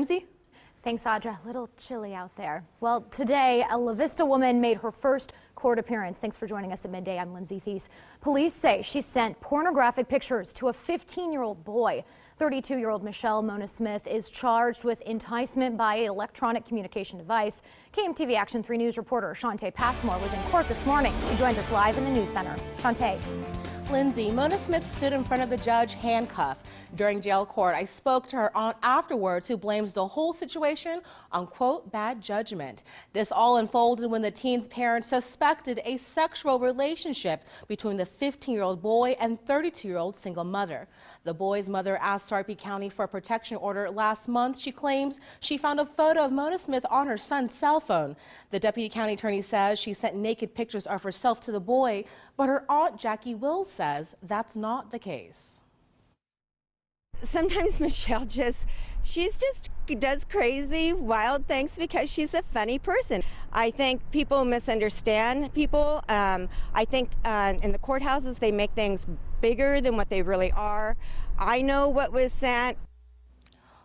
Lindsay? Thanks, Audra. A little chilly out there. Well, today, a La Vista woman made her first court appearance. Thanks for joining us at Midday. I'm Lindsay Thies. Police say she sent pornographic pictures to a 15-year-old boy. 32-year-old Michelle Mona Smith is charged with enticement by electronic communication device. KMTV Action 3 News reporter Shantae Passmore was in court this morning. She joins us live in the news center. Shantae. Lindsay, Mona Smith stood in front of the judge handcuffed during jail court. I spoke to her aunt afterwards, who blames the whole situation on, quote, bad judgment. This all unfolded when the teen's parents suspected a sexual relationship between the 15-year-old boy and 32-year-old single mother. The boy's mother asked Sarpy County for a protection order last month. She claims she found a photo of Mona Smith on her son's cell phone. The deputy county attorney says she sent naked pictures of herself to the boy, but her aunt Jackie Wills says that's not the case. Sometimes Michelle she just does crazy, wild things because she's a funny person. I think people misunderstand people. I think in the courthouses they make things bigger than what they really are. I know what was sent.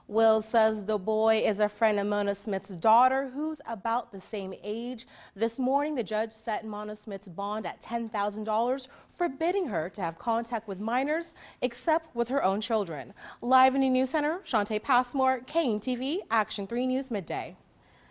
Wills says the boy is a friend of Mona Smith's daughter, who's about the same age. This morning, the judge set Mona Smith's bond at $10,000, forbidding her to have contact with minors except with her own children. Live in the News Center, Shantae Passmore, KMTV, Action 3 News Midday.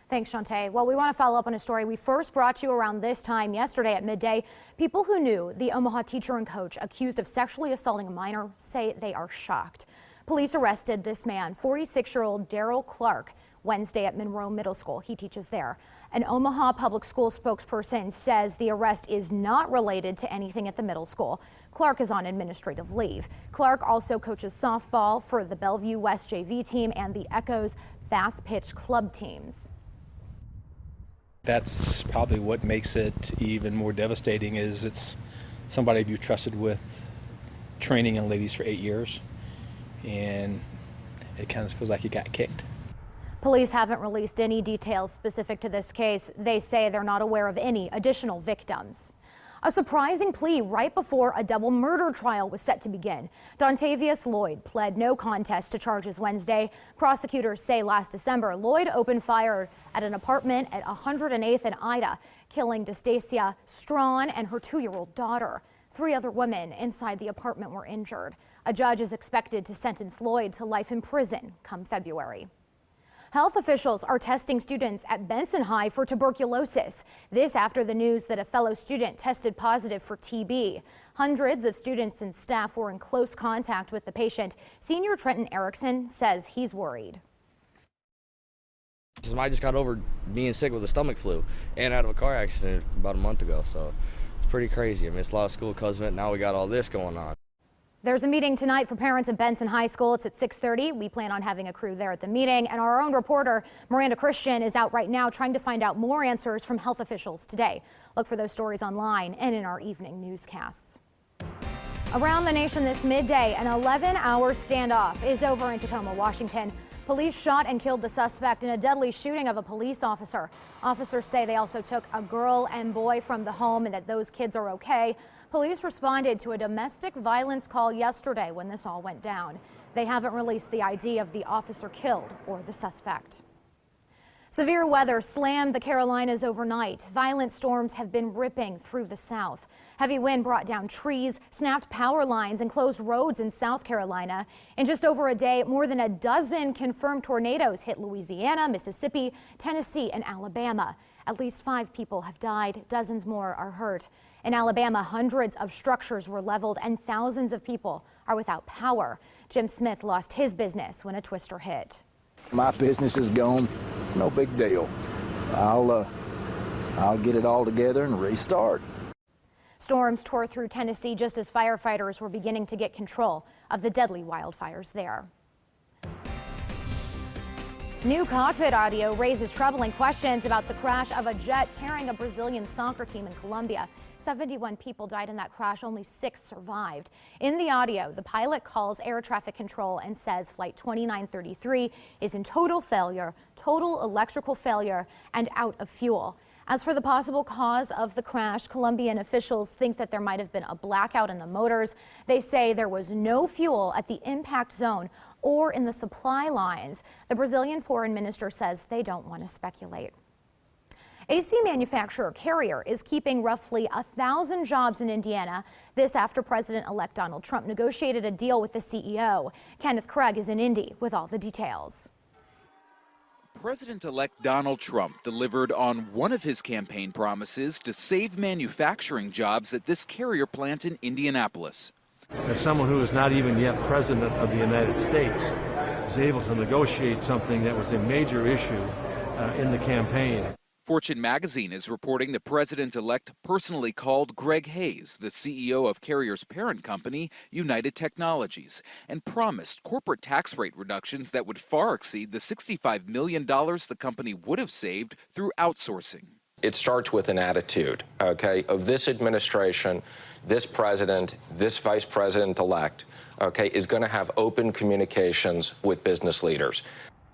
Thanks, Shantae. Well, we want to follow up on a story we first brought you around this time yesterday at midday. People who knew the Omaha teacher and coach accused of sexually assaulting a minor say they are shocked. Police arrested this man, 46-year-old Daryl Clark, Wednesday at Monroe Middle School. He teaches there. An Omaha public school spokesperson says the arrest is not related to anything at the middle school. Clark is on administrative leave. Clark also coaches softball for the Bellevue West JV team and the Echoes fast pitch club teams. That's probably what makes it even more devastating. Is it's somebody you trusted with training young ladies for 8 years. And it kind of feels like he got kicked. Police haven't released any details specific to this case. They say they're not aware of any additional victims. A surprising plea right before a double murder trial was set to begin. Dontavius Lloyd pled no contest to charges Wednesday. Prosecutors say last December, Lloyd opened fire at an apartment at 108th and Ida, killing Destacia Strawn and her 2-year-old daughter. 3 other women inside the apartment were injured. A judge is expected to sentence Lloyd to life in prison come February. Health officials are testing students at Benson High for tuberculosis. This after the news that a fellow student tested positive for TB. Hundreds of students and staff were in close contact with the patient. Senior Trenton Erickson says he's worried. I just got over being sick with a stomach flu and out of a car accident about a month ago, so it's pretty crazy. I mean, it's a lot of school because of it. Now we got all this going on. There's a meeting tonight for parents at Benson High School. It's at 6:30. We plan on having a crew there at the meeting. And our own reporter, Miranda Christian, is out right now trying to find out more answers from health officials today. Look for those stories online and in our evening newscasts. Around the nation this midday, an 11-hour standoff is over in Tacoma, Washington. Police shot and killed the suspect in a deadly shooting of a police officer. Officers say they also took a girl and boy from the home and that those kids are okay. Police responded to a domestic violence call yesterday when this all went down. They haven't released the ID of the officer killed or the suspect. Severe weather slammed the Carolinas overnight. Violent storms have been ripping through the south. Heavy wind brought down trees, snapped power lines, and closed roads in South Carolina. In just over a day, more than a dozen confirmed tornadoes hit Louisiana, Mississippi, Tennessee, and Alabama. At least 5 people have died. Dozens more are hurt. In Alabama, hundreds of structures were leveled and thousands of people are without power. Jim Smith lost his business when a twister hit. My business is gone. It's no big deal. I'll get it all together and restart. Storms tore through Tennessee just as firefighters were beginning to get control of the deadly wildfires there. New cockpit audio raises troubling questions about the crash of a jet carrying a Brazilian soccer team in Colombia. 71 people died in that crash, only 6 survived. In the audio, the pilot calls air traffic control and says Flight 2933 is in total electrical failure, and out of fuel. As for the possible cause of the crash, Colombian officials think that there might have been a blackout in the motors. They say there was no fuel at the impact zone or in the supply lines. The Brazilian foreign minister says they don't want to speculate. AC manufacturer Carrier is keeping roughly 1,000 jobs in Indiana. This after President-elect Donald Trump negotiated a deal with the CEO. Kenneth Craig is in Indy with all the details. President-elect Donald Trump delivered on one of his campaign promises to save manufacturing jobs at this Carrier plant in Indianapolis. As someone who is not even yet president of the United States is able to negotiate something that was a major issue in the campaign. Fortune magazine is reporting the president-elect personally called Greg Hayes, the CEO of Carrier's parent company, United Technologies, and promised corporate tax rate reductions that would far exceed the $65 million the company would have saved through outsourcing. It starts with an attitude, okay, of this administration, this president, this vice president-elect, okay, is going to have open communications with business leaders.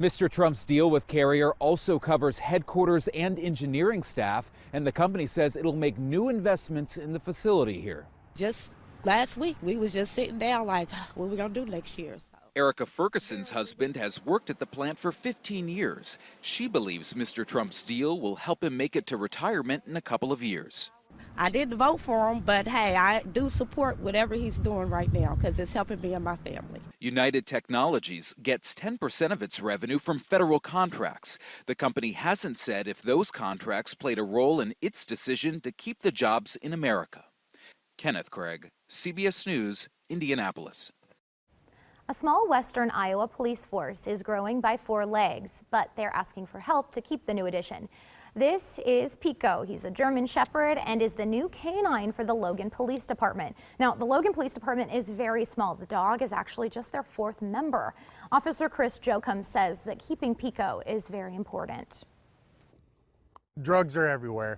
Mr. Trump's deal with Carrier also covers headquarters and engineering staff, and the company says it'll make new investments in the facility here. Just last week, we was just sitting down like, what are we going to do next year? So. Erica Ferguson's husband has worked at the plant for 15 years. She believes Mr. Trump's deal will help him make it to retirement in a couple of years. I didn't vote for him, but hey, I do support whatever he's doing right now because it's helping me and my family. United Technologies gets 10% of its revenue from federal contracts. The company hasn't said if those contracts played a role in its decision to keep the jobs in America. Kenneth Craig, CBS News, Indianapolis. A small western Iowa police force is growing by 4 legs, but they're asking for help to keep the new addition. This is Pico. He's a German Shepherd and is the new canine for the Logan Police Department. Now, the Logan Police Department is very small. The dog is actually just their 4th member. Officer Chris Jokum says that keeping Pico is very important. Drugs are everywhere,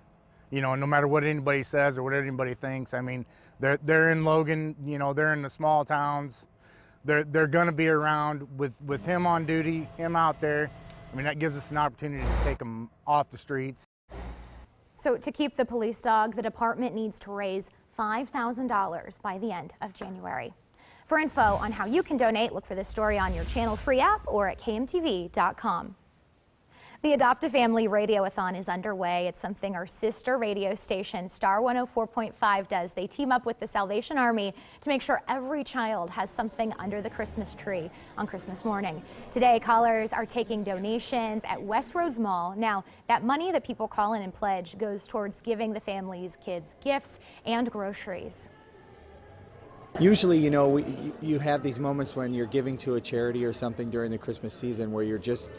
you know, no matter what anybody says or what anybody thinks. I mean, they're in Logan, you know, they're in the small towns. They're going to be around with him on duty, him out there. I mean, that gives us an opportunity to take them off the streets. So to keep the police dog, the department needs to raise $5,000 by the end of January. For info on how you can donate, look for this story on your Channel 3 app or at kmtv.com. The Adopt a Family Radioathon is underway. It's something our sister radio station, Star 104.5, does. They team up with the Salvation Army to make sure every child has something under the Christmas tree on Christmas morning. Today, callers are taking donations at Westroads Mall. Now, that money that people call in and pledge goes towards giving the families' kids gifts and groceries. Usually, you know, you have these moments when you're giving to a charity or something during the Christmas season where you're just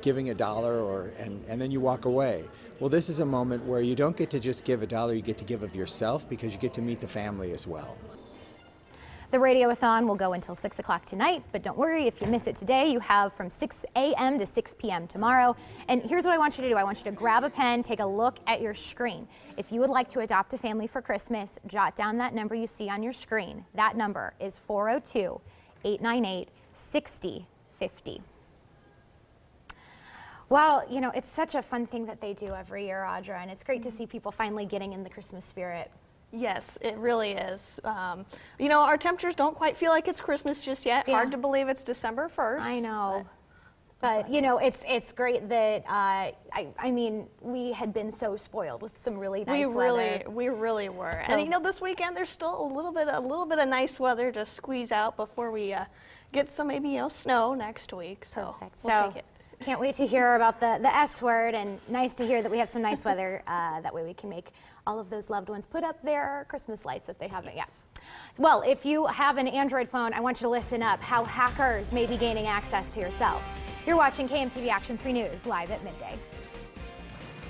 giving $1 and then you walk away. Well, this is a moment where you don't get to just give $1, you get to give of yourself because you get to meet the family as well. The Radioathon will go until 6 o'clock tonight, but don't worry, if you miss it today, you have from 6 a.m. to 6 p.m. tomorrow. And here's what I want you to do. I want you to grab a pen, take a look at your screen. If you would like to adopt a family for Christmas, jot down that number you see on your screen. That number is 402-898-6050. Well, you know, it's such a fun thing that they do every year, Audra, and it's great to see people finally getting in the Christmas spirit. Yes, it really is. You know, our temperatures don't quite feel like it's Christmas just yet. Yeah. Hard to believe it's December 1st. I know. But you know, it's great that, I mean, we had been so spoiled with some really nice weather. We really were. So, and you know, this weekend there's still a little bit of nice weather to squeeze out before we get some maybe, you know, snow next week. So we'll take it. Can't wait to hear about the S word, and nice to hear that we have some nice weather. That way we can make all of those loved ones put up their Christmas lights if they haven't yet. Well, if you have an Android phone, I want you to listen up how hackers may be gaining access to your cell. You're watching KMTV Action 3 News live at midday.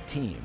Team.